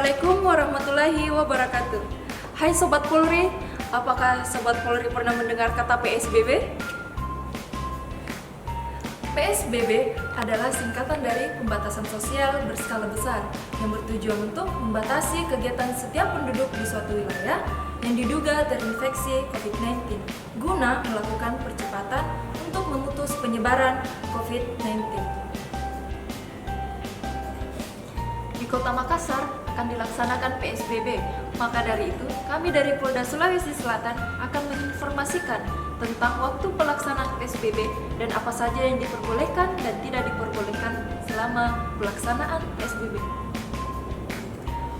Assalamualaikum warahmatullahi wabarakatuh. Hai Sobat Polri, apakah Sobat Polri pernah mendengar kata PSBB? PSBB adalah singkatan dari pembatasan sosial berskala besar yang bertujuan untuk membatasi kegiatan setiap penduduk di suatu wilayah yang diduga terinfeksi COVID-19 guna melakukan percepatan untuk memutus penyebaran COVID-19. Di Kota Makassar akan dilaksanakan PSBB, maka dari itu kami dari Polda Sulawesi Selatan akan menginformasikan tentang waktu pelaksanaan PSBB dan apa saja yang diperbolehkan dan tidak diperbolehkan selama pelaksanaan PSBB.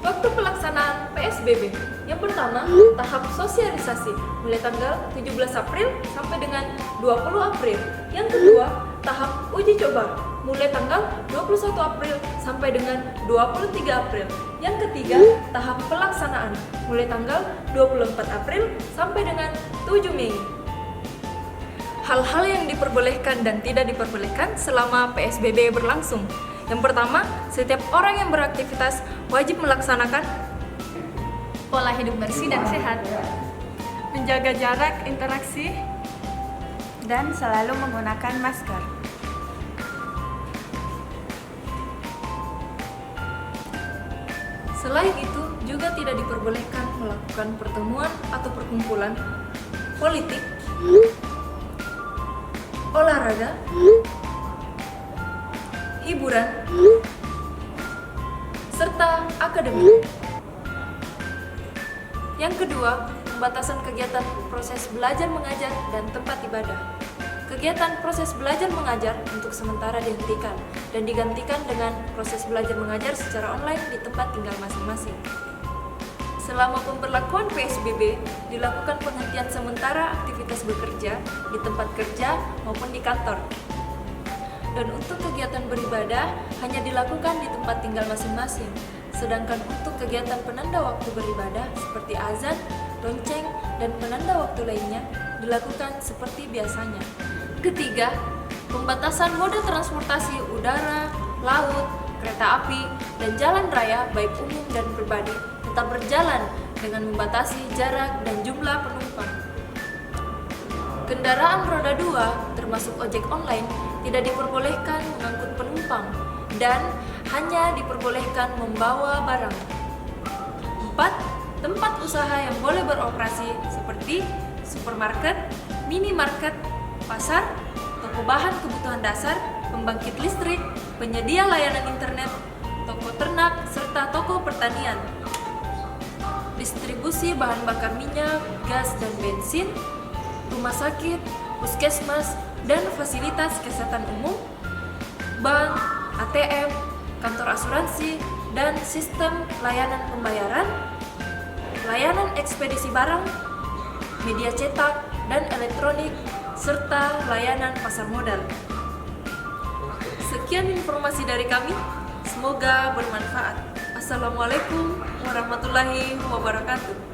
Waktu pelaksanaan PSBB yang pertama, tahap sosialisasi mulai tanggal 17 April sampai dengan 20 April. Yang kedua, tahap uji coba mulai tanggal 21 April sampai dengan 23 April. Yang ketiga, tahap pelaksanaan mulai tanggal 24 April sampai dengan 7 Mei. Hal-hal yang diperbolehkan dan tidak diperbolehkan selama PSBB berlangsung. Yang pertama, setiap orang yang beraktivitas wajib melaksanakan pola hidup bersih dan sehat, menjaga jarak interaksi, dan selalu menggunakan masker. Selain itu, juga tidak diperbolehkan melakukan pertemuan atau perkumpulan politik, olahraga, hiburan, serta akademik. Yang kedua, pembatasan kegiatan proses belajar mengajar dan tempat ibadah. Kegiatan proses belajar mengajar untuk sementara dihentikan dan digantikan dengan proses belajar mengajar secara online di tempat tinggal masing-masing. Selama pemberlakuan PSBB, dilakukan penghentian sementara aktivitas bekerja di tempat kerja maupun di kantor. Dan untuk kegiatan beribadah hanya dilakukan di tempat tinggal masing-masing. Sedangkan untuk kegiatan penanda waktu beribadah seperti azan, lonceng, dan penanda waktu lainnya dilakukan seperti biasanya. Ketiga, pembatasan moda transportasi udara, laut, kereta api, dan jalan raya baik umum dan pribadi tetap berjalan dengan membatasi jarak dan jumlah penumpang. Kendaraan roda 2 termasuk ojek online tidak diperbolehkan mengangkut penumpang dan hanya diperbolehkan membawa barang. 4. Tempat usaha yang boleh beroperasi seperti supermarket, minimarket, pasar, toko bahan kebutuhan dasar, pembangkit listrik, penyedia layanan internet, toko ternak, serta toko pertanian. Distribusi bahan bakar minyak, gas, dan bensin, rumah sakit, puskesmas, dan fasilitas kesehatan umum, bank, ATM, kantor asuransi, dan sistem layanan pembayaran, layanan ekspedisi barang, media cetak dan elektronik, serta layanan pasar modal. Sekian informasi dari kami, semoga bermanfaat. Assalamualaikum warahmatullahi wabarakatuh.